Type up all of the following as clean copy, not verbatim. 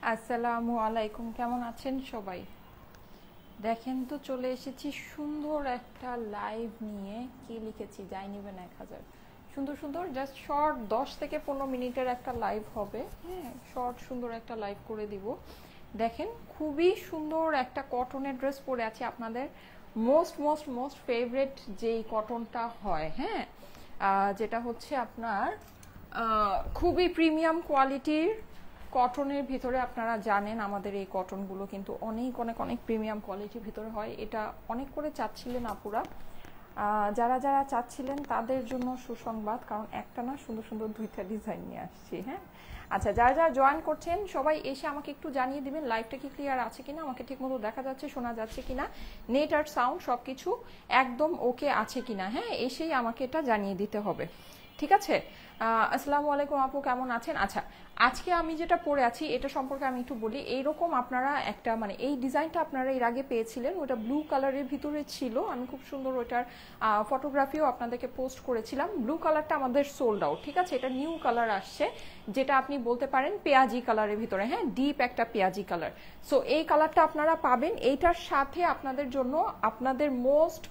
আসসালামু আলাইকুম, কেমন আছেন সবাই? দেখেন তো চলে এসেছি সুন্দর একটা লাইভ নিয়ে। কি লিখেছি, যাই নিবেন 1000। সুন্দর সুন্দর জাস্ট শর্ট 10 থেকে 15 মিনিটের একটা লাইভ হবে। হ্যাঁ, শর্ট সুন্দর একটা লাইভ করে দিব। দেখেন খুবই সুন্দর একটা কটনের ড্রেস পরে আছে, আপনাদের মোস্ট মোস্ট মোস্ট ফেভারিট যেই কটনটা হয়। হ্যাঁ, যেটা হচ্ছে আপনার খুবই প্রিমিয়াম কোয়ালিটির কটনের ভিতরে। আপনারা জানেন আমাদের এই কটনগুলো কিন্তু অনেক অনেক অনেক প্রিমিয়াম কোয়ালিটির ভিতরে হয়। এটা অনেক করে চাচ্ছিলেন আপুরা, যারা যারা চাচ্ছিলেন তাদের জন্য সুসংবাদ, কারণ একটা না সুন্দর সুন্দর দুইটা ডিজাইন নিয়ে আসছি। হ্যাঁ, আচ্ছা, যারা যারা জয়েন করছেন সবাই এসে আমাকে একটু জানিয়ে দিবেন লাইভটা কি ক্লিয়ার আছে কিনা, আমাকে ঠিকমতো দেখা যাচ্ছে শোনা যাচ্ছে কিনা, নেট আর সাউন্ড সবকিছু একদম ওকে আছে কিনা। হ্যাঁ, এসেই আমাকে এটা জানিয়ে দিতে হবে, ঠিক আছে? আসসালামু আলাইকুম আপু, কেমন আছেন? আচ্ছা, আজকে আমি যেটা পরে আছি এটা সম্পর্কে আমি একটু বলি। এইরকম আপনারা একটা মানে এই ডিজাইনটা আপনারা এর আগে পেয়েছিলেন, ওটা ব্লু কালারের ভিতরে ছিল। আমি খুব সুন্দর ওটার ফটোগ্রাফিও আপনাদেরকে পোস্ট করেছিলাম। ব্লু কালারটা আমাদের সোল্ড আউট, ঠিক আছে? এটা নিউ কালার আসছে, যেটা আপনি বলতে পারেন পেঁয়াজি কালারের ভিতরে। হ্যাঁ, ডিপ একটা পেঁয়াজি কালার। সো এই কালারটা আপনারা পাবেন। এইটার সাথে আপনাদের জন্য আপনাদের most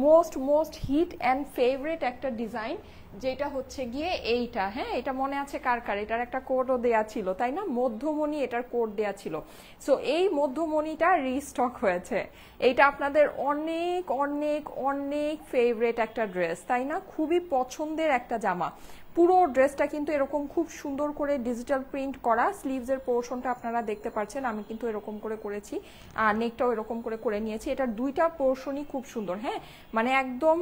most most hit and favourite একটা ডিজাইন, যেটা হচ্ছে গিয়ে এইটা। হ্যাঁ, এটা মনে আছে কার কার? এটার একটা কোডও দেয়া ছিল, তাই না? মধ্যমণি, এটার কোড দেয়া ছিল। সো এই মধ্যমণিটা রিস্টক হয়েছে। এইটা আপনাদের অনেক অনেক অনেক ফেভারিট একটা ড্রেস, তাই না? খুবই পছন্দের একটা জামা। পুরো ড্রেসটা কিন্তু এরকম খুব সুন্দর করে ডিজিটাল প্রিন্ট করা। স্লিভসের পোর্শনটা আপনারা দেখতে পাচ্ছেন, আমি কিন্তু এরকম করে করেছি, আর নেকটাও এরকম করে করে নিয়েছি। এটার দুইটা পোর্শনই খুব সুন্দর। হ্যাঁ, মানে একদম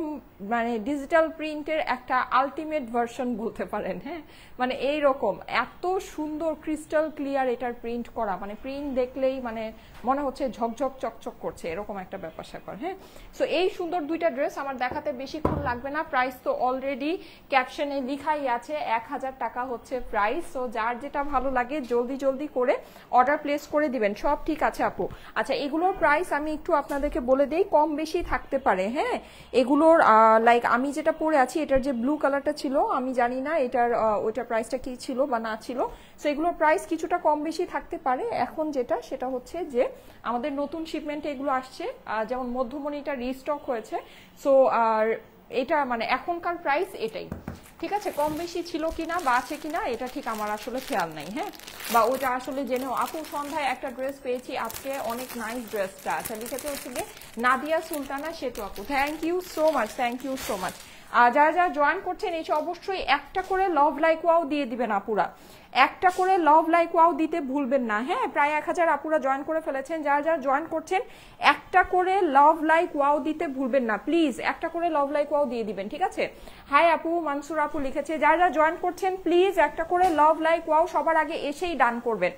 মানে ডিজিটাল প্রিন্টের একটা আলটিমেট ভার্সন বলতে পারেন। হ্যাঁ, মানে এইরকম এত সুন্দর ক্রিস্টাল ক্লিয়ার এটার প্রিন্ট করা, মানে প্রিন্ট দেখলেই মানে মনে হচ্ছে ঝকঝক চকচক করছে, এরকম একটা ব্যাপার স্যাপার। হ্যাঁ, সো এই সুন্দর দুইটা ড্রেস আমার দেখাতে বেশিক্ষণ লাগবে না। প্রাইস তো অলরেডি ক্যাপশনে লিখাই আছে, 1000 টাকা হচ্ছে প্রাইস। সো যার যেটা ভালো লাগে জলদি জলদি করে অর্ডার প্লেস করে দিবেন। সব ঠিক আছে আপু? আচ্ছা, এগুলোর প্রাইস আমি একটু আপনাদেরকে বলে দেই, কম বেশি থাকতে পারে। হ্যাঁ, এগুলোর লাইক আমি যেটা পরে আছি এটার যে ব্লু কালারটা ছিল, আমি জানি না এটার ওইটার প্রাইসটা কি ছিল বা না ছিল। সো এগুলোর প্রাইস কিছুটা কম বেশি থাকতে পারে। এখন যেটা সেটা হচ্ছে যে আমাদের নতুন শিপমেন্টে এগুলো আসছে, যেমন মধ্যমণিটা রিস্টক হয়েছে। সো আর এটা মানে এখনকার প্রাইস এটাই, ঠিক আছে? কম বেশি ছিল কিনা বা আছে কিনা এটা ঠিক আমার আসলে খেয়াল নাই। হ্যাঁ, বা ওটা আসলে জেনেও। আপু সন্ধ্যায় একটা ড্রেস পেয়েছি আজকে, অনেক নাইস ড্রেসটা। আচ্ছা, লিখেছে হচ্ছে গিয়ে নাদিয়া সুলতানা সেতু আপু, thank you so much, thank you so much. যারা যারা জয়েন করছেন এসে অবশ্যই একটা করে লাভ লাইক ওয়াও দিয়ে দিবেন আপুরা, একটা করে লাভ লাইক ওয়াও দিতে ভুলবেন না। হ্যাঁ, প্রায় 1000 আপুরা জয়েন করে ফেলেছেন। যারা যারা জয়েন করছেন একটা করে লাভ লাইক ওয়াও দিতে ভুলবেন না, প্লিজ একটা করে লাভ লাইক ওয়াও দিয়ে দিবেন, ঠিক আছে? হাই আপু, মানসুর আপু লিখেছে। যারা যারা জয়েন করছেন প্লিজ একটা করে লাভ লাইক ওয়াও সবার আগে এসেই ডান করবেন,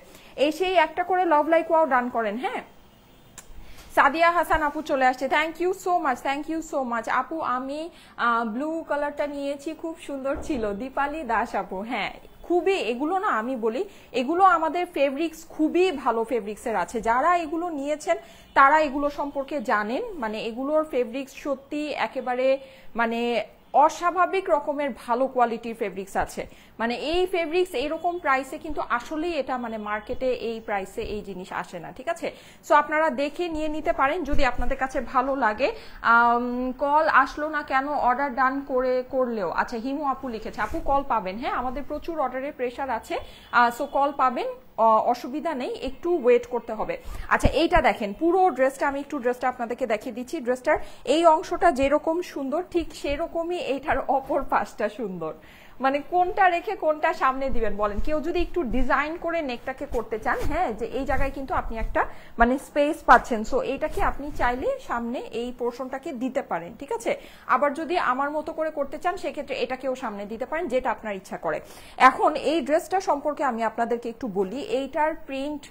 এসেই একটা করে লাভ লাইক ওয়াও ডান করেন। হ্যাঁ, সাদিয়া হাসান আপু চলে আসছে, thank you so much, thank you so much আপু। আমি ব্লু কালারটা নিয়েছি, খুব সুন্দর ছিল। দীপালি দাস আপু, হ্যাঁ খুবই, এগুলো না আমি বলি এগুলো আমাদের ফেব্রিক্স খুবই ভালো ফেব্রিক্সের আছে। যারা এগুলো নিয়েছেন তারা এগুলো সম্পর্কে জানেন, মানে এগুলোর ফেব্রিক্স সত্যি একেবারে মানে অস্বাভাবিক রকমের ভালো কোয়ালিটির ফেব্রিক্স আছে। মানে এই ফেব্রিক্স এইরকম প্রাইসে কিন্তু আসলেই এটা মানে মার্কেটে এই প্রাইসে এই জিনিস আসে না, ঠিক আছে? সো আপনারা দেখে নিয়ে নিতে পারেন যদি আপনাদের কাছে ভালো লাগে। কল আসলো না কেন অর্ডার ডান করলেও? আচ্ছা, হিমু আপু লিখেছে, আপু কল পাবেন। হ্যাঁ, আমাদের প্রচুর অর্ডারের প্রেশার আছে, সো কল পাবেন, অসুবিধা নেই, একটু ওয়েট করতে হবে। আচ্ছা, এইটা দেখেন পুরো ড্রেসটা, আমি একটু ড্রেসটা আপনাদেরকে দেখিয়ে দিচ্ছি। ড্রেসটার এই অংশটা যেরকম সুন্দর ঠিক সেরকমই এইটার অপর পাশটা সুন্দর। মানে কোনটা রেখে কোনটা সামনে দিবেন বলেন? কেউ যদি একটু ডিজাইন করে নেকটাকে করতে চান, হ্যাঁ, যে এই জায়গায় কিন্তু আপনি একটা মানে স্পেস পাচ্ছেন, সো এইটাকে আপনি চাইলে সামনে এই পোর্শনটাকে দিতে পারেন, ঠিক আছে? আবার যদি আমার মতো করে করতে চান সেক্ষেত্রে এটাকেও সামনে দিতে পারেন, যেটা আপনার ইচ্ছা করে। এখন এই ড্রেসটা সম্পর্কে আমি আপনাদেরকে একটু বলি। এইটার প্রিন্ট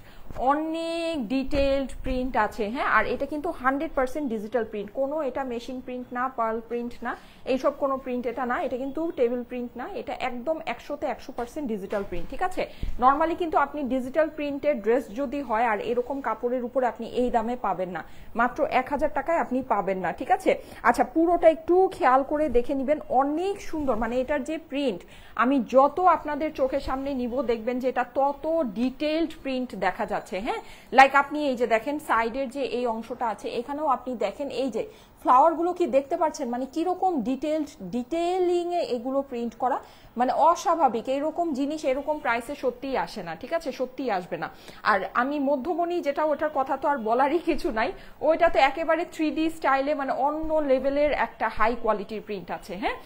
অনেক ডিটেইলড প্রিন্ট আছে, হ্যাঁ। আর এটা কিন্তু 100% ডিজিটাল প্রিন্ট, কোনো এটা মেশিন প্রিন্ট না, পার্ল প্রিন্ট না, এইসব কোনো প্রিন্ট এটা না, এটা কিন্তু টেবিল প্রিন্ট না, এটা একদম 100তে 100% ডিজিটাল প্রিন্ট, ঠিক আছে। নর্মালি কিন্তু আপনি ডিজিটাল প্রিন্টের ড্রেস যদি হয় আর এরকম কাপড়ের উপরে আপনি এই দামে পাবেন না, মাত্র 1000 টাকায় আপনি পাবেন না, ঠিক আছে। আচ্ছা, পুরোটা একটু খেয়াল করে দেখে নিবেন, অনেক সুন্দর, মানে এটার যে প্রিন্ট আমি যত আপনাদের চোখের সামনে নিব দেখবেন যে এটা তত ডিটেইলড প্রিন্ট দেখা যাচ্ছে, হ্যাঁ। লাইক আপনি এই যে দেখেন সাইডের যে এই অংশটা আছে, এখানেও আপনি দেখেন এই যে ফ্লাওয়ার গুলো কি দেখতে পাচ্ছেন, মানে কিরকম ডিটেইলিং এ এগুলো প্রিন্ট করা, মানে অস্বাভাবিক। এইরকম জিনিস এরকম প্রাইসে সত্যিই আসে না, ঠিক আছে, সত্যিই আসবে না। আর আমি মধ্যমণি যেটা, ওটার কথা তো আর বলারই কিছু নাই, ওইটাতে একেবারে 3D স্টাইলে মানে অন্য লেভেলের একটা হাই কোয়ালিটির প্রিন্ট আছে, হ্যাঁ।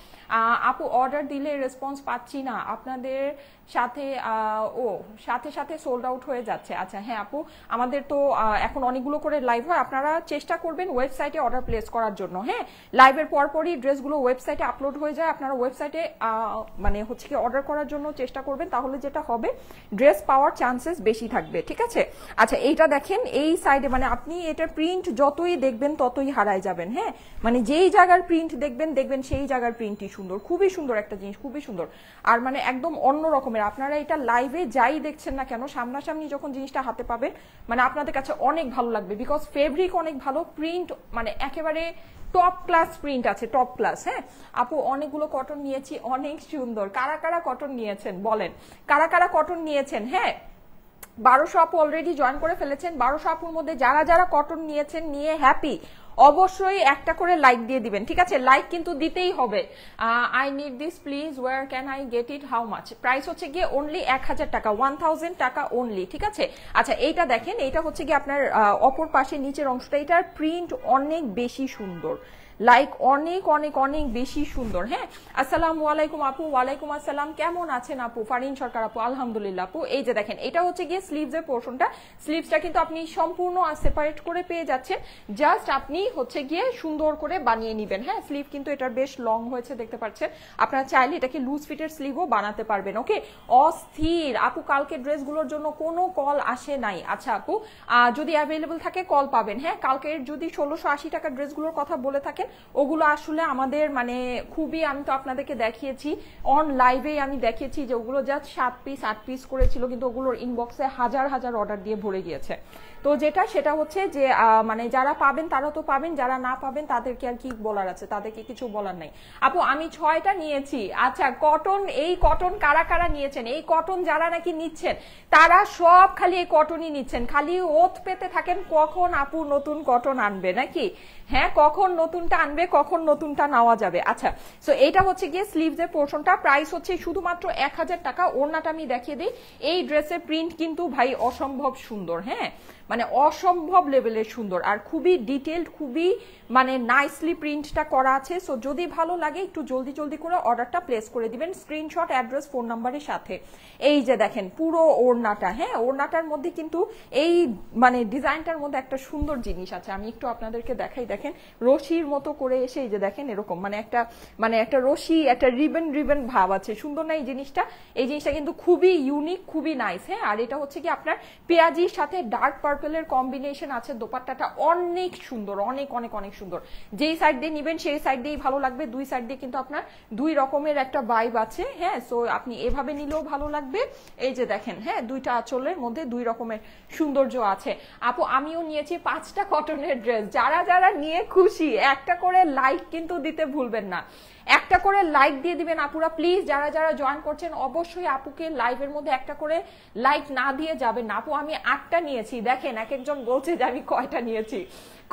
আপু অর্ডার দিলে রেসপন্স পাচ্ছি না আপনাদের সাথে, সাথে সাথে সোল্ড আউট হয়ে যাচ্ছে। আচ্ছা হ্যাঁ আপু, আমাদের তো এখন অনেকগুলো করে লাইভ হয়, আপনারা চেষ্টা করবেন ওয়েবসাইটে অর্ডার প্লেস করার জন্য, হ্যাঁ। লাইভের পরপরই ড্রেসগুলো ওয়েবসাইটে আপলোড হয়ে যায়, আপনারা ওয়েবসাইটে মানে হচ্ছে কি অর্ডার করার জন্য চেষ্টা করবেন, তাহলে যেটা হবে ড্রেস পাওয়ার চান্সেস বেশি থাকবে, ঠিক আছে। আচ্ছা এইটা দেখেন এই সাইডে, মানে আপনি এটার প্রিন্ট যতই দেখবেন ততই হারায় যাবেন, হ্যাঁ। মানে যেই জায়গার প্রিন্ট দেখবেন সেই জায়গার প্রিন্টই সুন্দর, খুবই সুন্দর একটা জিনিস, খুবই সুন্দর। আর মানে একদম অন্য রকমের, আপনারা এটা লাইভে যাই দেখছেন না কেন, সামনাসামনি যখন জিনিসটা হাতে পাবেন মানে আপনাদের কাছে অনেক ভালো লাগবে, বিকজ ফেব্রিক অনেক ভালো, প্রিন্ট মানে একেবারে টপ ক্লাস প্রিন্ট আছে, টপ ক্লাস, হ্যাঁ। আপু অনেকগুলো কটন নিয়েছি, অনেক সুন্দর। কারা কারা কটন নিয়েছেন বলেন, কারা কারা কটন নিয়েছেন, হ্যাঁ। 1200 আপু অলরেডি জয়েন করে ফেলেছেন। 1200 আপুর মধ্যে যারা যারা কটন নিয়েছেন, নিয়ে হ্যাপি, অবশ্যই একটা করে লাইক দিয়ে দিবেন, ঠিক আছে। লাইক কিন্তু দিতেই হবে। I need this please, where can I get it, how much? Price হচ্ছে গিয়ে অনলি 1000 টাকা, 1000 টাকা অনলি, ঠিক আছে। আচ্ছা এইটা দেখেন, এইটা হচ্ছে গিয়ে আপনার অপর পাশে নিচের অংশটা, এটার প্রিন্ট অনেক বেশি সুন্দর, লাইক অনেক অনেক অনেক বেশি সুন্দর, হ্যাঁ। আসসালামু আলাইকুম আপু। ওয়ালাইকুম আসসালাম, কেমন আছেন আপু? ফারিন সরকার আপু, আলহামদুলিল্লাহ আপু। এই যে দেখেন, এটা হচ্ছে গিয়ে স্লিভস এর পোর্শনটা, স্লিভসটা কিন্তু আপনি সম্পূর্ণ সেপারেট করে পেয়ে যাচ্ছেন, জাস্ট আপনি হচ্ছে গিয়ে সুন্দর করে বানিয়ে নিবেন, হ্যাঁ। স্লিভ কিন্তু এটার বেশ লং হয়েছে দেখতে পাচ্ছেন, আপনারা চাইলে এটাকে লুজ ফিটের স্লিভও বানাতে পারবেন, ওকে। অস্থির আপু, কালকে ড্রেসগুলোর জন্য কোনো কল আসে নাই। আচ্ছা আপু, যদি অ্যাভেলেবল থাকে কল পাবেন, হ্যাঁ। কালকের যদি 1680 টাকার ড্রেসগুলোর কথা বলে থাকেন, ওগুলো আসলে আমাদের মানে খুবই, আমি তো আপনাদেরকে দেখিয়েছি অন লাইভে, আমি দেখিয়েছি যে ওগুলো জাস্ট 7 পিস 8 পিস করেছিল, কিন্তু ওগুলোর ইনবক্সে হাজার হাজার অর্ডার দিয়ে ভরে গিয়েছে। তো যেটা সেটা হচ্ছে যে মানে যারা পাবেন তারা তো পাবেন, যারা না পাবেন তাদেরকে আর কি বলার আছে, তাদেরকে কিছু বলার নাই। আপু আমি 6টা নিয়েছি। আচ্ছা কটন, এই কটন কারা কারা নিয়েছেন? এই কটন যারা নাকি নিচ্ছেন তারা সব খালি এই কটনই নিচ্ছেন, খালি ওত পেতে থাকেন কখন আপু নতুন কটন আনবে, নাকি? হ্যাঁ, কখন নতুনটা আনবে, কখন নতুনটা নেওয়া যাবে। আচ্ছা, সো এটা হচ্ছে গিয়ে স্লিভস এর পোর্শনটা, প্রাইস হচ্ছে শুধুমাত্র 1000 টাকা। ওড়নাটা আমি দেখিয়ে দিই, এই ড্রেসের প্রিন্ট কিন্তু ভাই অসম্ভব সুন্দর, হ্যাঁ, মানে অসম্ভব লেভেলের সুন্দর, আর খুবই ডিটেইলড, খুবই মানে নাইসলি প্রিন্টটা করা আছে। সো যদি ভালো লাগে একটু জলদি জলদি করে অর্ডারটা প্লেস করে দিবেন, স্ক্রিনশট, অ্যাড্রেস, ফোন নাম্বারের সাথে। এই যে দেখেন পুরো ওড়নাটা, হ্যাঁ, ওড়নাটার মধ্যে কিন্তু এই মানে ডিজাইনটার মধ্যে একটা সুন্দর জিনিস আছে, আমি একটু আপনাদেরকে দেখাই। দেখেন রশির মতো করে এসে এই যে দেখেন এরকম মানে একটা রশি, একটা রিবন ভাব আছে, সুন্দর না এই জিনিসটা? এই জিনিসটা কিন্তু খুবই ইউনিক, খুবই নাইস, হ্যাঁ। আর এটা হচ্ছে কি আপনার পেঁয়াজির সাথে ডার্ক পার্পলের কম্বিনেশন আছে, দোপাট্টাটা অনেক সুন্দর, অনেক অনেক অনেক সুন্দর। যেই সাইড দিয়ে নিবেন সেই সাইড দিয়েই ভালো লাগবে, দুই সাইড দিয়ে কিন্তু আপনার দুই রকমের একটা ভাইব আছে, হ্যাঁ। সো আপনি এভাবে নিলেও ভালো লাগবে, এই যে দেখেন, হ্যাঁ, দুইটা আঁচলের মধ্যে দুই রকমের সৌন্দর্য আছে। আপু আমিও নিয়েছি 5টা কটনের ড্রেস, যারা যারা নিয়ে খুশি একটা করে লাইক কিন্তু দিতে ভুলবেন না, একটা করে লাইক দিয়ে দিবেন আপুরা প্লিজ। যারা যারা জয়েন করছেন অবশ্যই আপুকে লাইভের মধ্যে একটা করে লাইক না দিয়ে যাবেন না। আপু আমি 8টা নিয়েছি, দেখেন এক একজন বলছে যে আমি কয়টা নিয়েছি,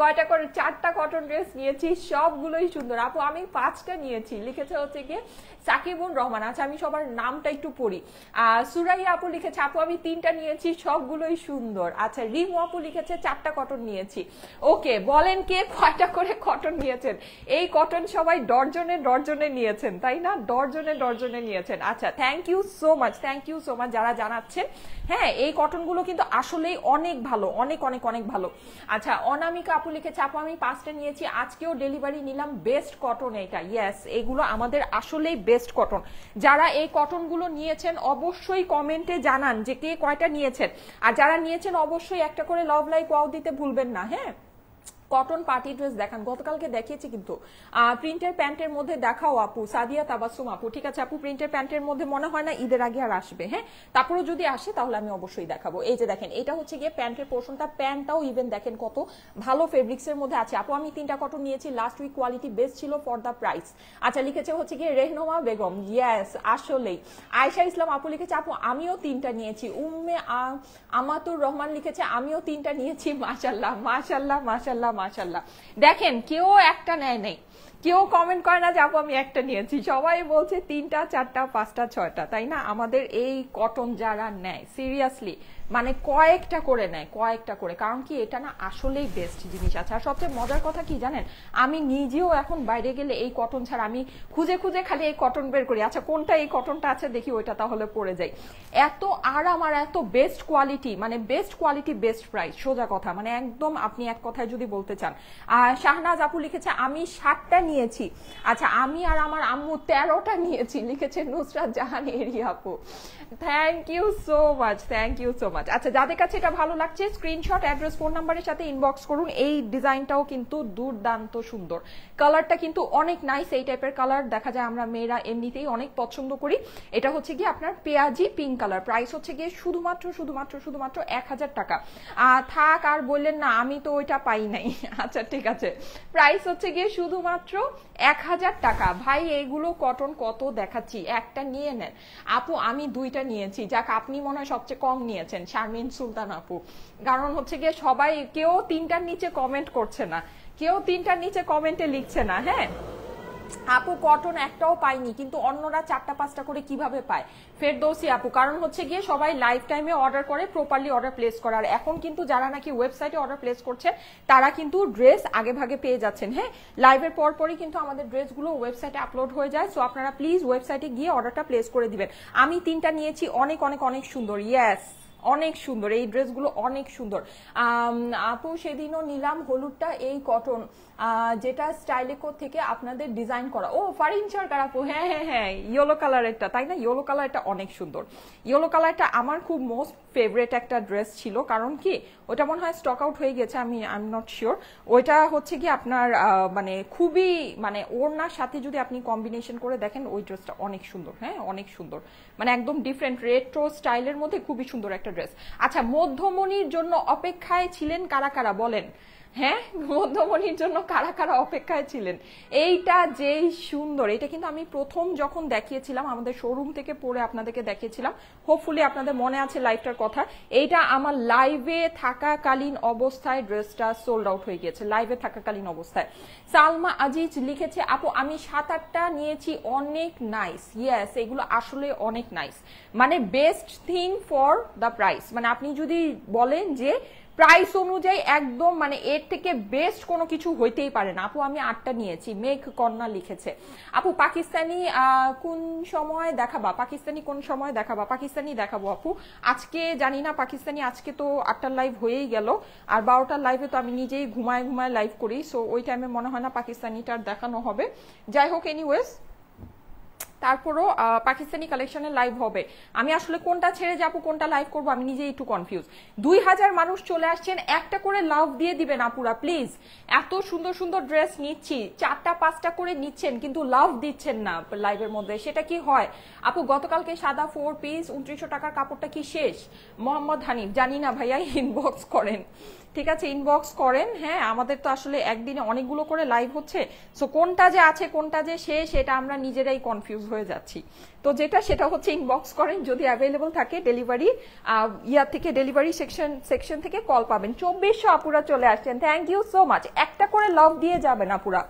কয়টা করে 4টা কটন ড্রেস নিয়েছি, সবগুলোই সুন্দর। আপু আমি 5টা নিয়েছি, লিখেছে হচ্ছে গিয়ে সাকিবুর রহমান। আচ্ছা আমি সবার নামটা একটু পড়ি। সুরাইয়া আপু লিখেছে আপু আমি 3টা নিয়েছি, সবগুলোই সুন্দর। আচ্ছা রিমু আপু লিখেছে 4টা কটন নিয়েছি। ওকে, বলেন কে কয়টা করে কটন নিয়েছে। নিয়েছেন, এই কটন সবাই ডর্জনে ডর্জনে নিয়েছেন, তাই না? ডর্জনে ডর্জনে নিয়েছেন। আচ্ছা, thank you so much, thank you so much যারা জানাচ্ছেন। হ্যাঁ, এই কটনগুলো কিন্তু আসলেই অনেক ভালো, অনেক অনেক অনেক ভালো। আচ্ছা, অনামিকা আপু লিখেছে, আপু আমি 5টা নিয়েছি, আজকেও ডেলিভারি নিলাম, বেস্ট কটন এটা। ইয়েস, এগুলো আমাদের আসলেই বেস্ট কটন। যারা এই কটনগুলো নিয়েছেন অবশ্যই কমেন্টে জানান যে কে কয়টা নিয়েছেন, আর যারা নিয়েছেন অবশ্যই একটা করে লাভ লাইক ওয়াও দিতে ভুলবেন না। হ্যাঁ, কটন পার্টি ড্রেস দেখান, গতকালকে দেখিয়েছি কিন্তু প্রিন্টের প্যান্টের মধ্যে দেখাও আপু, সাদিয়া তাবাসসুম আপু। ঠিক আছে আপু, প্রিন্টের প্যান্টের মধ্যে মনে হয় না ঈদের আগে আর আসবে। হ্যাঁ, তারপরে যদি আসে তাহলে আমি অবশ্যই দেখাবো। এই যে দেখেন, এটা হচ্ছে গিয়ে প্যান্টের পোর্শনটা, প্যান্টটাও ইভেন দেখেন কত ভালো ফেব্রিক্স এর মধ্যে আছে। আপু আমি 3টা কটন নিয়েছি, লাস্ট উইক কোয়ালিটি বেস্ট ছিল ফর দ্য প্রাইস। আচ্ছা, লিখেছে হচ্ছে গিয়ে রেহনুমা বেগম। ইয়েস, আসলেই। আয়েশা ইসলাম আপু লিখেছে, আপু আমিও 3টা নিয়েছি। উম্মে আমাতুর রহমান লিখেছে, আমিও 3টা নিয়েছি। মাশাল্লাহ মাশাল্লাহ মাশাল্লাহ মাশাল্লাহ। দেখেন, কেউ একটা নেয় নাই, কেউ কমেন্ট করে না যে আপু আমি একটা নিয়েছি, সবাই বলছে 3টা 4টা 5টা 6টা, তাই না? আমাদের এই কটন যারা নেয় সিরিয়াসলি মানে কয়েকটা করে নেয়, কয়েকটা করে, কারণ কি এটা না আসলেই বেস্ট জিনিস আছে। আর সবচেয়ে মজার কথা কি জানেন, আমি নিজেও এখন বাইরে গেলে এই কটন ছাড়া আমি খুঁজে খুঁজে খালি এই কটন বের করি, আচ্ছা কোনটা এই কটনটা আছে দেখি ওইটা তাহলে পরে যাই। এত আরাম আর এত বেস্ট কোয়ালিটি, মানে বেস্ট কোয়ালিটি বেস্ট প্রাইস, সোজা কথা, মানে একদম আপনি এক কথায় যদি বলতে চান। শাহনাজ আপু লিখেছে, আমি 7টা নিয়েছি। আচ্ছা, আমি আর আমার আম্মু 13টা নিয়েছি, লিখেছে নুসরাত জাহান এরি আপু। Thank you so much, thank you so much. আচ্ছা, যাদের কাছে এটা ভালো লাগছে স্ক্রিনশট, অ্যাড্রেস, ফোন নাম্বারের সাথে ইনবক্স করুন। এই ডিজাইনটাও কিন্তু দুর্দান্ত সুন্দর, কালারটা কিন্তু অনেক নাইস। এই টাইপের কালার দেখা যায় আমরা মেয়েরা এমনিতেই অনেক পছন্দ করি। এটা হচ্ছে গিয়ে আপনার পেঁয়াজি পিঙ্ক কালার, প্রাইস হচ্ছে গিয়ে শুধুমাত্র শুধুমাত্র শুধুমাত্র 1000 টাকা। থাক আর বললেন না আমি তো ওইটা পাই নাই। আচ্ছা ঠিক আছে, প্রাইস হচ্ছে গিয়ে শুধুমাত্র 1000 টাকা। ভাই এইগুলো কটন কত দেখাচ্ছি, একটা নিয়ে নেন। আপু আমি 2টা নিয়েছি, যাক আপনি মনে হয় সবচেয়ে কম নিয়েছেন, শারমিন সুলতান আপু। কারণ হচ্ছে গিয়ে সবাই, কেউ 3টার নিচে কমেন্ট করছে না, কেউ 3টার নিচে কমেন্টে লিখছে না। হ্যাঁ আপু, কটন একটাও পাইনি, কিন্তু অন্যরা 4টা 5টা করে কিভাবে পায়? ফেরদৌসি আপু, কারণ হচ্ছে গিয়ে সবাই লাইফ টাইমে অর্ডার করে, প্রপারলি অর্ডার প্লেস করে। আর এখন কিন্তু যারা নাকি ওয়েবসাইটে অর্ডার প্লেস করছে তারা কিন্তু ড্রেস আগে ভাগে পেয়ে যাচ্ছেন। হ্যাঁ, লাইভের পরপরই কিন্তু আমাদের ড্রেসগুলো ওয়েবসাইটে আপলোড হয়ে যায়। সো আপনারা প্লিজ ওয়েবসাইটে গিয়ে অর্ডারটা প্লেস করে দিবেন। আমি 3টা নিয়েছি, অনেক অনেক অনেক সুন্দর। ইয়েস, অনেক সুন্দর এই ড্রেসগুলো, অনেক সুন্দর। আপু সেদিনও নিলাম হলুদটা, এই কটন যেটা স্টাইলেকো থেকে আপনাদের ডিজাইন করা। ও ফারিন সরকার আপু, হ্যাঁ হ্যাঁ হ্যাঁ, ইয়েলো কালারেরটা, তাই না? ইয়েলো কালারটা অনেক সুন্দর। ইয়েলো কালারটা আমার খুব মোস্ট ফেভারিট একটা ড্রেস ছিল, কারণ কি ওটা মনে হয় স্টক আউট হয়ে গেছে, আই এম নট শিওর। ওইটা হচ্ছে কি আপনার মানে খুবই, মানে ওড়নার সাথে যদি আপনি কম্বিনেশন করে দেখেন ওই ড্রেসটা অনেক সুন্দর। হ্যাঁ, অনেক সুন্দর, মানে একদম ডিফারেন্ট রেট্রো স্টাইলের মধ্যে খুবই সুন্দর একটা ড্রেস। আচ্ছা, মধ্যমণির জন্য অপেক্ষায় ছিলেন কারা কারা বলেন? হ্যাঁ, মধ্যমণির জন্য কারা কারা অপেক্ষায় ছিলেন? এইটা যেই সুন্দর, এটা কিন্তু আমি প্রথম যখন দেখিয়েছিলাম আমাদের শোরুম থেকে পরে আপনাদেরকে দেখিয়েছিলাম, হোপফুলি আপনাদের মনে আছে লাইভটার কথা। এইটা আমার লাইভে থাকাকালীন অবস্থায় ড্রেসটা সোল্ড আউট হয়ে গিয়েছে, লাইভে থাকাকালীন অবস্থায়। সালমা আজিজ লিখেছে, আপু আমি 7-8টা নিয়েছি, অনেক নাইস। ইয়েস, এগুলো আসলে অনেক নাইস, মানে best thing for the price. মানে আপনি যদি বলেন যে প্রাইস অনুযায়ী একদম, মানে এর থেকে বেস্ট কোনো কিছু হইতেই পারে না। আপু আমি 8টা নিয়েছি, মেঘ কন্যা লিখেছে। আপু পাকিস্তানি কোন সময় দেখাবা? পাকিস্তানি কোন সময় দেখাবা? পাকিস্তানি দেখাবো আপু, আজকে জানি না পাকিস্তানি, আজকে তো 8টার লাইভ হয়েই গেল, আর 12টার লাইভে তো আমি নিজেই ঘুমায় ঘুমায় লাইভ করি, সো ওই টাইমে মনে হয় না পাকিস্তানিটার দেখানো হবে। যাই হোক, এনিওয়েজ তারপরও পাকিস্তানি কালেকশনের লাইভ হবে। আমি আসলে কোনটা ছেড়ে যাবো কোনটা লাইভ করবো আমি নিজেই একটু কনফিউজ। 2000 মানুষ চলে আসছেন, একটা করে লাভ দিয়ে দিবেন আপুরা প্লিজ। এত সুন্দর সুন্দর ড্রেস নিচ্ছি, 4টা 5টা করে নিচ্ছেন কিন্তু লাভ দিচ্ছেন না লাইভের মধ্যে, সেটা কি হয়? আপু গতকালকে সাদা 4 পিস 2900 টাকার কাপড়টা কি শেষ? মোহাম্মদ হানিফ, জানি না ভাইয়া, ইনবক্স করেন। ঠিক আছে, ইনবক্স করেন। হ্যাঁ, আমাদের তো আসলে একদিনে অনেকগুলো করে লাইভ হচ্ছে, সো কোনটা যে আছে কোনটা যে শেষ এটা আমরা নিজেরাই কনফিউজ হয়ে যাচ্ছি। তো সেটা হচ্ছে ইনবক্স করেন, যদি অ্যাভেলেবল থাকে ডেলিভারি থেকে, ডেলিভারি সেকশন থেকে কল পাবেন। 2400 আপুরা চলে আসছেন, থ্যাংক ইউ সো মাচ। একটা করে লাভ দিয়ে যাবেন আপুরা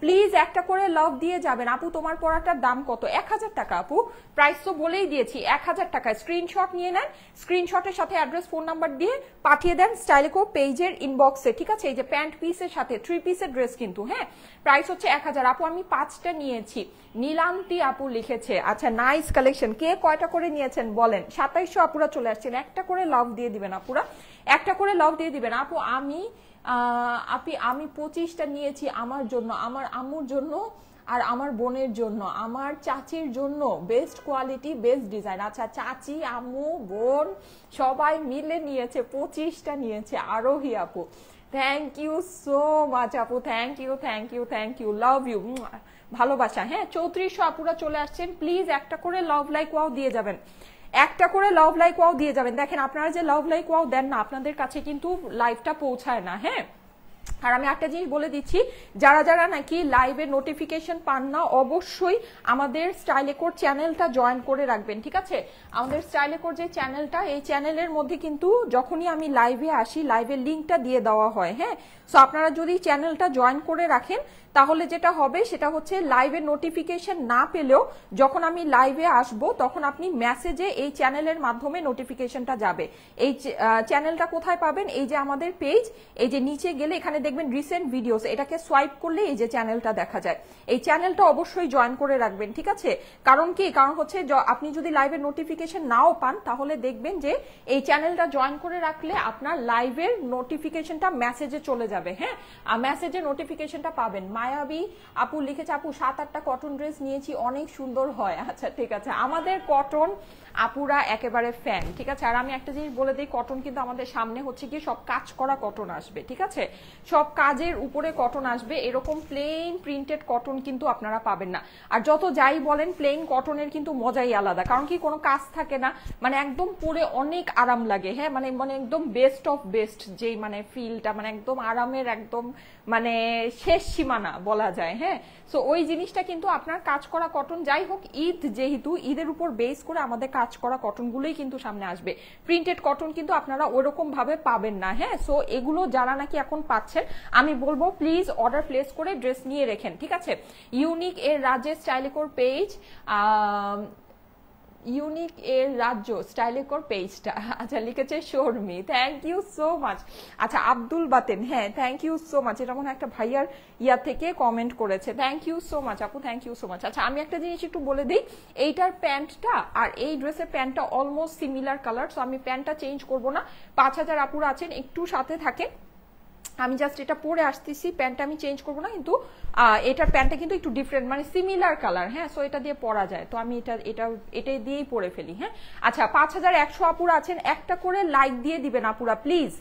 প্লিজ একটা করে লাভ দিয়ে যাবেন। আপু তোমার পড়াটার দাম কত? 1000 টাকা আপু, প্রাইস তো বলেই দিয়েছি 1000 টাকা। স্ক্রিনশট নিয়ে নেন, স্ক্রিনশটের সাথে অ্যাড্রেস ফোন নাম্বার দিয়ে পাঠিয়ে দেন স্টাইলিকো পেজের ইনবক্সে, ঠিক আছে? এই যে প্যান্ট পিসের সাথে 3 পিসের ড্রেস কিন্তু, হ্যাঁ প্রাইস হচ্ছে 1000। আপু আমি 5টা নিয়েছি, নীলান্তি আপু লিখেছে। আচ্ছা নাইস কালেকশন। কে কয়টা করে নিয়েছেন বলেন? 2700 আপুরা চলে আসছেন, একটা করে লাভ দিয়ে দিবেন আপুরা, একটা করে লাভ দিয়ে দিবেন। আপু আমি 25টা নিয়েছি আমার জন্য, আমার আম্মুর জন্য আর আমার বোনের জন্য, আমার চাচির জন্য, বেস্ট কোয়ালিটি বেস্ট ডিজাইন। আচ্ছা চাচি আম্মু বোন সবাই মিলে নিয়েছে, 25টা নিয়েছে আরোহী আপু। থ্যাংক ইউ সো মাচ আপু, thank you thank you thank you, love you, ভালোবাসা। হ্যাঁ 3400 আপুরা চলে আসছেন, প্লিজ একটা করে লাভ লাইক ওয়াও দিয়ে যাবেন, একটা করে লাভ লাইক ওয়াও দিয়ে যাবেন। দেখেন আপনারা যে লাভ লাইক ওয়াও দেন না, আপনাদের কাছে কিন্তু লাইভটা পৌঁছায় না। হ্যাঁ আর আমি একটা জিনিস বলে দিচ্ছি, যারা যারা নাকি লাইভে নোটিফিকেশন পান না, অবশ্যই আমাদের স্টাইলেকোর চ্যানেলটা জয়েন করে রাখবেন, ঠিক আছে? আমাদের স্টাইলেকোর যে চ্যানেলটা, এই চ্যানেলের মধ্যে কিন্তু যখনই আমি লাইভে আসি, লাইভের লিঙ্কটা দিয়ে দেওয়া হয়। হ্যাঁ সো আপনারা যদি চ্যানেলটা জয়েন করে রাখেন, তাহলে যেটা হবে সেটা হচ্ছে লাইভের নোটিফিকেশন না পেলেও যখন আমি লাইভে আসব, তখন আপনি মেসেজে এই চ্যানেলের মাধ্যমে নোটিফিকেশনটা যাবে। এই চ্যানেলটা কোথায় পাবেন? এই যে আমাদের পেজ, এই যে নিচে গেলে এখানে দেখবেন রিসেন্ট ভিডিওস, এটাকে সোয়াইপ করলে এই যে চ্যানেলটা দেখা যায়। এই চ্যানেলটা অবশ্যই জয়েন করে রাখবেন, ঠিক আছে? কারণ কি, কারণ হচ্ছে আপনি যদি লাইভের নোটিফিকেশন নাও পান, তাহলে দেখবেন যে এই চ্যানেলটা জয়েন করে রাখলে আপনার লাইভের নোটিফিকেশনটা মেসেজে চলে যাবে। হ্যাঁ মেসেজে নোটিফিকেশনটা পাবেন। মায়াবী আপু লিখেছে, আপু 7-8টা কটন ড্রেস নিয়েছি, অনেক সুন্দর হয়। আচ্ছা ঠিক আছে, আমাদের কটন আপুরা একেবারে ফ্যান, ঠিক আছে? আর আমি একটা জিনিস বলে দিই, কটন কিন্তু আমাদের সামনে হচ্ছে কি সব কাজ করা কটন আসবে, ঠিক আছে? সব কাজের উপরে কটন আসবে, এরকম প্লেন প্রিন্টেড কটন কিন্তু আপনারা পাবেন না। আর যত যাই বলেন, প্লেন কটনের কিন্তু মজাই আলাদা, কারণ কি কোনো কাজ থাকে না, মানে একদম পরে অনেক আরাম লাগে। হ্যাঁ মানে মানে একদম বেস্ট অফ বেস্ট যেই মানে ফিলটা, মানে একদম আরামের একদম মানে শেষ সীমানা বলা যায়। হ্যাঁ সো ওই জিনিসটা কিন্তু আপনার কাজ করা কটন, যাই হোক ঈদ যেহেতু, ঈদের উপর বেস করে আমাদের কাজ করা কটনগুলোই কিন্তু সামনে আসবে। প্রিন্টেড কটন কিন্তু আপনারা ওরকম ভাবে পাবেন না। হ্যাঁ সো এগুলো যারা নাকি এখন পাচ্ছেন, আমি বলবো প্লিজ অর্ডার প্লেস করে ড্রেস নিয়ে রেখেন, ঠিক আছে? ইউনিক এর রাজ্যের স্টাইলিকোর পেজ, ইউনিক এর রাজ্য স্টাইলিকোর পেজটা, আচ্ছা লিখেছে Sharmi, thank you so much. আচ্ছা আব্দুল বাতেন, হ্যাঁ থ্যাংক ইউ সো মাচ, এটা মনে একটা ভাইয়ার ইয়া থেকে কমেন্ট করেছে, থ্যাংক ইউ সো মাচ আপু, থ্যাংক ইউ সো মাচ। আচ্ছা আমি একটা জিনিস একটু বলে দিই, এইটার প্যান্টটা আর এই ড্রেসের প্যান্টটা অলমোস্ট সিমিলার কালার, সো আমি প্যান্টটা চেঞ্জ করবো না। 5000 আপুরা আছেন, একটু সাথে থাকে, আমি জাস্ট এটা পরে আসতেছি, প্যান্টটা আমি চেঞ্জ করবো না, কিন্তু এটার প্যান্টটা কিন্তু একটু ডিফারেন্ট, মানে সিমিলার কালার। হ্যাঁ সো এটা দিয়ে পরা যায়, তো আমি এটাই দিয়েই পরে ফেলি। হ্যাঁ আচ্ছা 5100 আপুরা আছেন, একটা করে লাইক দিয়ে দিবেন আপুরা, প্লিজ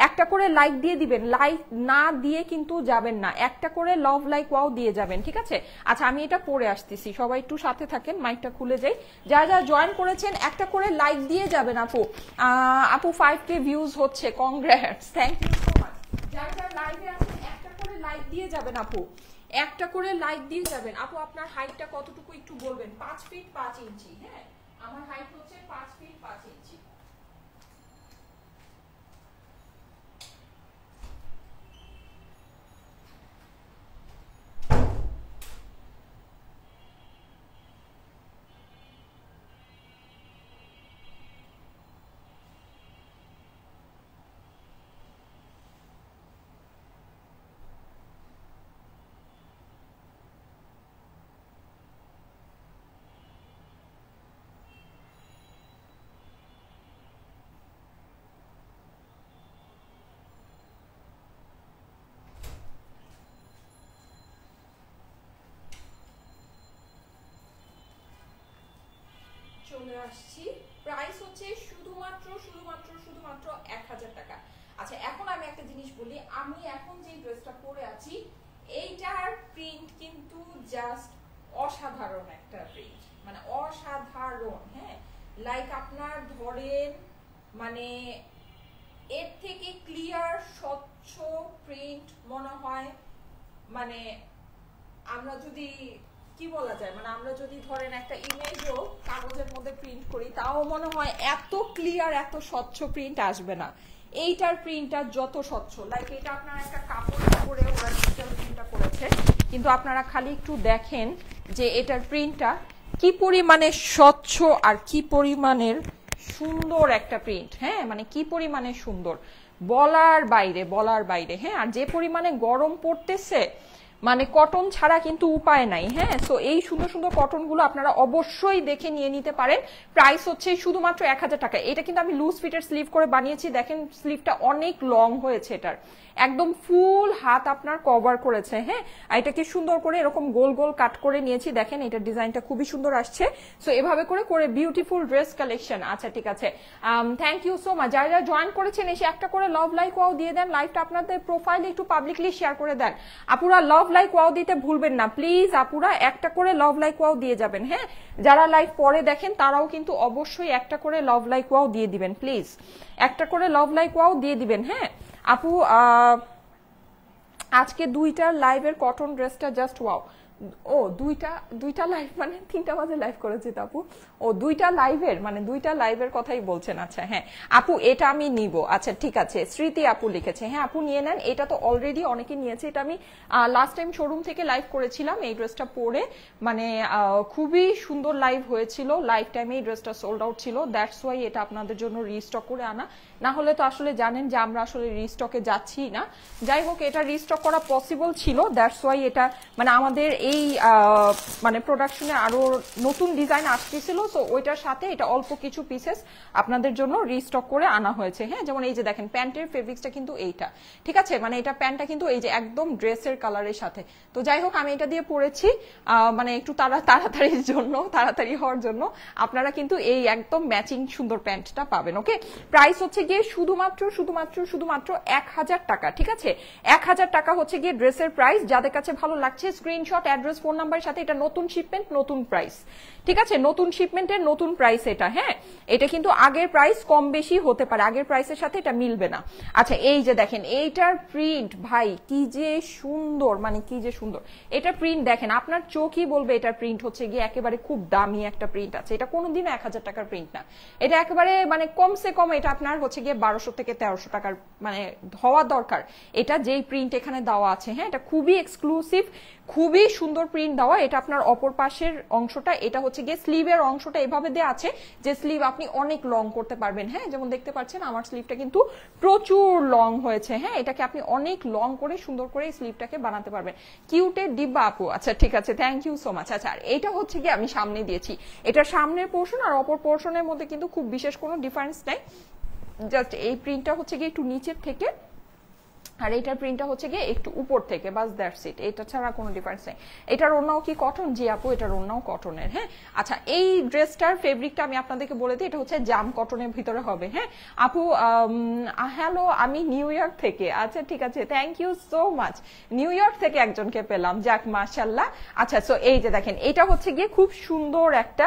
একটা করে লাইক দিয়ে দিবেন, লাইক না দিয়ে কিন্তু যাবেন না, একটা করে লাভ লাইক ওয়াও দিয়ে যাবেন, ঠিক আছে? আচ্ছা আমি এটা পরে আসতেছি, সবাই একটু সাথে থাকেন, মাইকটা খুলে যাই। যারা যারা জয়েন করেছেন একটা করে লাইক দিয়ে যাবেন আপু। আপু 5K ভিউজ হচ্ছে, congrats, thank you so much. যারা যারা লাইভে আছেন একটা করে লাইক দিয়ে যাবেন আপু, একটা করে লাইক দিয়ে যাবেন। আপু আপনার হাইটটা কতটুকু একটু বলবেন? 5 ফিট 5 ইঞ্চি। হ্যাঁ আমার হাইট হচ্ছে 5 ফিট 5 ইঞ্চি। চলে আসছি, প্রাইস হচ্ছে শুধুমাত্র 1000 টাকা। আচ্ছা এখন আমি একটা জিনিস বলি, আমি এখন যে ড্রেসটা পরে আছি এইটার প্রিন্ট কিন্তু জাস্ট অসাধারণ একটা প্রিন্ট, মানে অসাধারণ। হ্যাঁ লাইক আপনার ধরেন মানে এর থেকে ক্লিয়ার স্বচ্ছ প্রিন্ট মনে হয়, মানে আমরা যদি কি বলা যায়, মানে আমরা যদি ধরেন একটা ইমেজও কাগজের মধ্যে প্রিন্ট করি, তাও মনে হয় এত ক্লিয়ার এত স্বচ্ছ প্রিন্ট আসবে না। এইটার প্রিন্টটা যত স্বচ্ছ, লাইক এটা আপনার একটা কাপড়ের উপরে ওরা ডিজিটাল প্রিন্টটা করেছে, কিন্তু আপনারা খালি একটু দেখেন যে এটার প্রিন্টটা কি পরিমাণে স্বচ্ছ আর কি পরিমাণের সুন্দর একটা প্রিন্ট, হ্যাঁ মানে কি পরিমাণে সুন্দর, বলার বাইরে, হ্যাঁ। আর যে পরিমাণে গরম পড়তেছে, মানে কটন ছাড়া কিন্তু উপায় নাই, হ্যাঁ। সো এই সুন্দর সুন্দর কটনগুলো আপনারা অবশ্যই দেখে নিয়ে নিতে পারেন। প্রাইস হচ্ছে শুধুমাত্র 1000 টাকা। এটা কিন্তু আমি লুজ ফিটের স্লিভ করে বানিয়েছি, দেখেন স্লিভটা অনেক লং হয়েছে, এটার একদম ফুল হাত আপনার কভার করেছে, হ্যাঁ। আর এটাকে সুন্দর করে এরকম গোল গোল কাট করে নিয়েছি, দেখেন এটার ডিজাইনটা খুবই সুন্দর আসছে। সো এভাবে করে করে বিউটিফুল ড্রেস কালেকশন। আচ্ছা ঠিক আছে, থ্যাংক ইউ সো মাচ। যারা যারা জয়েন করেছেন এসে একটা করে লাভ লাইক ওয়াও দিয়ে দেন, লাইভটা আপনাদের প্রোফাইলে একটু পাবলিকলি শেয়ার করে দেন। আপুরা লাভ লাইক ওয়াও দিতে ভুলবেন না প্লিজ, আপুরা একটা করে লাভ লাইক ওয়াও দিয়ে যাবেন, হ্যাঁ। যারা লাইভ পরে দেখেন তারাও কিন্তু অবশ্যই একটা করে লাভ লাইক ওয়াও দিয়ে দিবেন প্লিজ, একটা করে লাভ লাইক ওয়াও দিয়ে দিবেন, হ্যাঁ। আপু আজকে 2টার লাইভের কটন ড্রেসটা জাস্ট ওয়াও। ও দুইটা লাইভ মানে 3টা বাজে লাইভ করেছি তো আপু। ও 2টা লাইভের কথাই বলছেন, আচ্ছা হ্যাঁ আপু এটা আমি নিব। আচ্ছা ঠিক আছে, স্মৃতি আপু লিখেছে, হ্যাঁ আপু নিয়ে নেন। এটা তো অলরেডি অনেকে নিয়েছে, এটা আমি লাস্ট টাইম শোরুম থেকে লাইভ করেছিলাম এই ড্রেসটা পরে, মানে খুবই সুন্দর লাইভ হয়েছিল। লাইভ টাইমে এই ড্রেসটা সোল্ড আউট ছিল, দ্যাটস ওয়াই এটা আপনাদের জন্য রিস্টক করে আনা। না হলে তো আসলে জানেন যে আমরা আসলে রিস্টকে যাচ্ছি না। যাই হোক এটা রিস্টক করা পসিবল ছিল, দ্যাটস ওয়াই এটা মানে আমাদের এই মানে প্রোডাকশনে আরো নতুন ডিজাইন আসতেছিল, সো ওইটার সাথে এটা অল্প কিছু পিসেস আপনাদের জন্য রিস্টক করে আনা হয়েছে, হ্যাঁ। যেমন এই যে দেখেন প্যান্টের ফেব্রিক্সটা কিন্তু এইটা, ঠিক আছে, মানে এটা প্যান্টটা কিন্তু এই যে একদম ড্রেসের কালারের সাথে। তো যাই হোক আমি এটা দিয়ে পরেছি, মানে একটু তাড়াতাড়ির জন্য, তাড়াতাড়ি হওয়ার জন্য আপনারা কিন্তু এই একদম ম্যাচিং সুন্দর প্যান্টটা পাবেন, ওকে। প্রাইস হচ্ছে গিয়ে শুধুমাত্র 1000 টাকা, ঠিক আছে। 1000 টাকা হচ্ছে গিয়ে ড্রেসের প্রাইস। যাদের কাছে ভালো লাগছে স্ক্রিনশট, অ্যাড্রেস, ফোন নাম্বারের সাথে, এটা নতুন শিপমেন্ট নতুন প্রাইস, ঠিক আছে, নতুন শিপমেন্টের নতুন প্রাইস এটা, হ্যাঁ। এটা কিন্তু আগের প্রাইস কম বেশি হতে পারে, আগের প্রাইসের সাথে এটা মিলবে না। আচ্ছা এই যে দেখেন এইটার প্রিন্ট ভাই কি যে সুন্দর, মানে কি যে সুন্দর এটা প্রিন্ট দেখেন, আপনার চোখই বলবে এটার প্রিন্ট হচ্ছে গিয়ে একেবারে খুব দামি একটা প্রিন্ট আছে। এটা কোনোদিনও 1000 টাকার প্রিন্ট না, এটা একেবারে মানে কমসে কম এটা আপনার হচ্ছে গিয়ে 1200 থেকে 1300 টাকার মানে হওয়া দরকার। এটা যেই প্রিন্ট এখানে দেওয়া আছে, হ্যাঁ, এটা খুবই এক্সক্লুসিভ, খুবই সুন্দর প্রিন্ট দেওয়া। এটা আপনার অপর পাশের অংশটা, এটা হচ্ছে গিয়ে স্লিভের অংশটা এভাবে দেওয়া আছে যে স্লিভ আপনি অনেক লং করতে পারবেন, হ্যাঁ। যেমন দেখতে পাচ্ছেন আমার স্লিভটা কিন্তু প্রচুর লং হয়েছে, হ্যাঁ। এটাকে আপনি অনেক লং করে সুন্দর করে এই স্লিভটাকে বানাতে পারবেন। কিউটের ডিব্বা আপু, আচ্ছা ঠিক আছে, থ্যাংক ইউ সো মাচ। আচ্ছা আর এটা হচ্ছে গিয়ে আমি সামনে দিয়েছি, এটা সামনের পোর্শন আর অপর পোর্শনের মধ্যে কিন্তু খুব বিশেষ কোনো ডিফারেন্স নাই, জাস্ট এই প্রিন্টটা হচ্ছে গিয়ে একটু নিচের থেকে আর এইটার প্রিন্টটা হচ্ছে গিয়ে একটু উপর থেকে, বাস দ্যাটস ইট, এটা ছাড়া কোনো ডিফারেন্স নেই। এটার ওড়নাও কি কটন? জি আপু এটার ওড়নাও কটনের, হ্যাঁ। আচ্ছা এই ড্রেসটার ফেব্রিকটা আমি আপনাদেরকে বলে দিই, এটা হচ্ছে জাম কটনের ভিতরে হবে, হ্যাঁ। আপু হ্যালো আমি নিউ ইয়র্ক থেকে, আচ্ছা ঠিক আছে, thank you so much. New York থেকে একজনকে পেলাম, যাক মাশাআল্লাহ। আচ্ছা সো এই যে দেখেন এটা হচ্ছে গিয়ে খুব সুন্দর একটা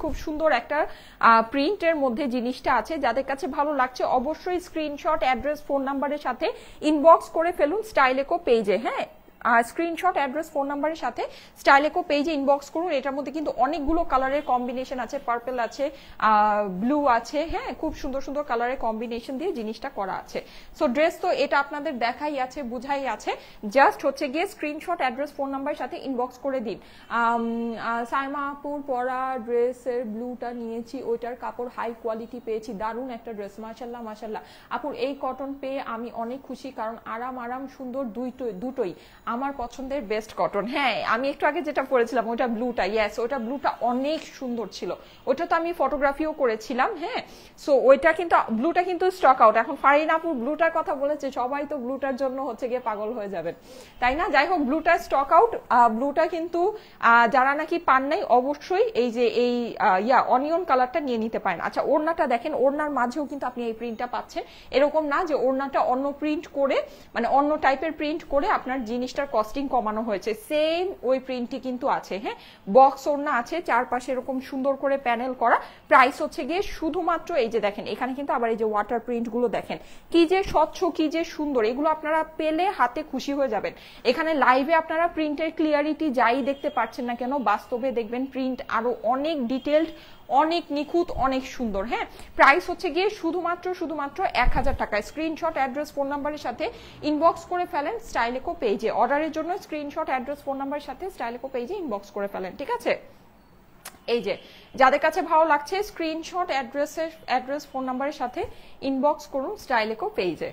খুব সুন্দর একটা প্রিন্টের মধ্যে জিনিসটা আছে। যাদের কাছে ভালো লাগছে অবশ্যই স্ক্রিনশট, অ্যাড্রেস, ফোন নাম্বারের সাথে ইনবক্স করে ফেলুন স্টাইলেকো পেজে, হ্যাঁ। স্ক্রিনশট, অ্যাড্রেস, ফোন নাম্বারের সাথে স্টাইলেকো পেজে ইনবক্স করুন। এটার মধ্যে কিন্তু অনেকগুলো কালারের কম্বিনেশন আছে, পার্পল আছে, ব্লু আছে, হ্যাঁ, খুব সুন্দর সুন্দর কালারের কম্বিনেশন দিয়ে জিনিসটা করা আছে। সো ড্রেস তো এটা আপনাদের দেখাই আছে, বুঝাই আছে, জাস্ট হচ্ছে গিয়ে স্ক্রিনশট, অ্যাড্রেস, ফোন নাম্বারের সাথে ইনবক্স করে দিন। সাইমা আপুর পরা ড্রেসের ব্লুটা নিয়েছি, ওইটার কাপড় হাই কোয়ালিটি পেয়েছি, দারুণ একটা ড্রেস, মাশাল্লাহ মাশাল্লাহ। আপুর এই কটন পেয়ে আমি অনেক খুশি, কারণ আরাম সুন্দর দুটোই আমার পছন্দের বেস্ট কটন। হ্যাঁ আমি একটু আগে যেটা পরেছিলাম ওটা ব্লুটা, ইয়েস ওটা ব্লুটা অনেক সুন্দর ছিল, ওটা তো আমি ফটোগ্রাফিও করেছিলাম, হ্যাঁ। সো ওইটা কিন্তু ব্লুটা কিন্তু স্টক আউট। এখন ফারিন আপু ব্লুটার কথা বলেছে, সবাই তো ব্লুটার জন্য হচ্ছে গিয়ে পাগল হয়ে যাবেন, তাই না? যাই হোক ব্লুটা স্টক আউট, ব্লুটা কিন্তু যারা নাকি পান নাই অবশ্যই এই যে এই অনিয়ন কালারটা নিয়ে নিতে পারেন। আচ্ছা ওড়নাটা দেখেন, ওড়নার মাঝেও কিন্তু আপনি এই প্রিন্টটা পাচ্ছেন, এরকম না যে ওড়নাটা অন্য প্রিন্ট করে মানে অন্য টাইপের প্রিন্ট করে আপনার জিনিসটা কস্টিং কমানো হয়েছে, সেম ওই প্রিন্টই কিন্তু আছে, হ্যাঁ। বক্স ওড়না আছে, চারপাশে এরকম সুন্দর করে প্যানেল করা। প্রাইস হচ্ছে গিয়ে শুধুমাত্র এই যে দেখেন এখানে কিন্তু আবার এই যে ওয়াটার প্রিন্ট গুলো দেখেন কি যে স্বচ্ছ, কি যে সুন্দর, এগুলো আপনারা পেলে হাতে খুশি হয়ে যাবেন। এখানে লাইভে আপনারা প্রিন্টের ক্লিয়ারিটি যাই দেখতে পাচ্ছেন না কেন, বাস্তবে দেখবেন প্রিন্ট আরো অনেক ডিটেইলড, অনেক নিখুঁত, অনেক সুন্দর। হ্যাঁ, প্রাইস হচ্ছে গিয়ে শুধুমাত্র 1000 টাকা। স্ক্রিনশট, অ্যাড্রেস, ফোন নাম্বারের সাথে ইনবক্স করে ফেলেন স্টাইলেকো পেজে। অর্ডারের জন্য স্ক্রিনশট, অ্যাড্রেস, ফোন নাম্বারের সাথে স্টাইলেকো পেজে ইনবক্স করে ফেলেন, ঠিক আছে? এই যে যাদের কাছে ভালো লাগছে স্ক্রিনশট, অ্যাড্রেস, ফোন নাম্বারের সাথে ইনবক্স করুন স্টাইলেকো পেজে।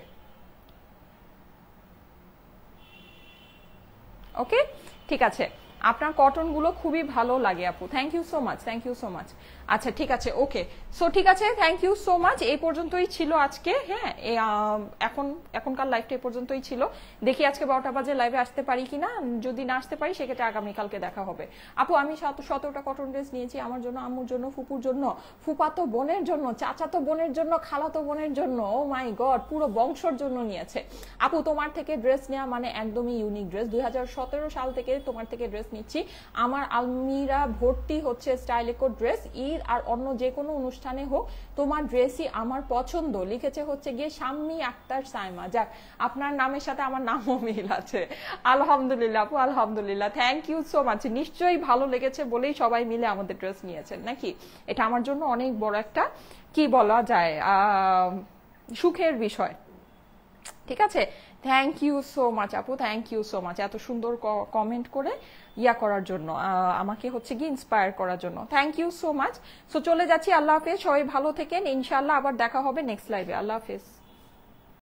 ওকে, ঠিক আছে। আপনার কটনগুলো খুবই ভালো লাগে আপু, thank you so much, thank you so much. আচ্ছা ঠিক আছে, ওকে, সো ঠিক আছে, থ্যাংক ইউ সো মাচ। এই পর্যন্তই ছিল আজকে। হ্যাঁ, এখনকার লাইভটা এই পর্যন্তই ছিল। দেখি আজকে 12টা বাজে লাইভে আসতে পারি কিনা। যদি না আসতে পারি সেক্ষেত্রে আগামীকালকে দেখা হবে। আপু আমি 17টা কটন ড্রেস নিয়েছি আমার জন্য, আম্মুর জন্য, ফুপুর জন্য, ফুপাতো বোনের জন্য, চাচাতো বোনের জন্য, খালাতো বোনের জন্য। ও মাই গড, পুরো বংশর জন্য নিয়েছে। আপু তোমার থেকে ড্রেস নেওয়া মানে একদমই ইউনিক ড্রেস। 2017 সাল থেকে তোমার থেকে ড্রেস নিচ্ছি। আমার আলমিরা ভর্তি হচ্ছে স্টাইলেকো ড্রেস। ঈদ আর অন্য যে কোনো অনুষ্ঠানে হোক তোমার ড্রেসই আমার পছন্দ। লিখেছে হচ্ছে গিয়ে শাম্মী আক্তার সাইমা। যাক, আপনার নামের সাথে আমার নামও মিল আছে। আলহামদুলিল্লাহ আপু, আলহামদুলিল্লাহ, থ্যাংক ইউ সো মাচ। নিশ্চয়ই ভালো লেগেছে বলেই সবাই মিলে আমাদের ড্রেস নিয়েছেন নাকি? এটা আমার জন্য অনেক বড় একটা, কি বলা যায়, সুখের বিষয়। ঠিক আছে, থ্যাংক ইউ সো মাচ আপু, থ্যাংক ইউ সো মাচ এত সুন্দর কমেন্ট করে করার জন্য, আমাকে হচ্ছে গিয়ে ইন্সপায়ার করার জন্য। Thank you so much. So চলে যাচ্ছি, আল্লাহ হাফেজ, সবাই ভালো থেকেন, ইনশাআল্লাহ আবার দেখা হবে নেক্সট লাইভে। আল্লাহ হাফেজ।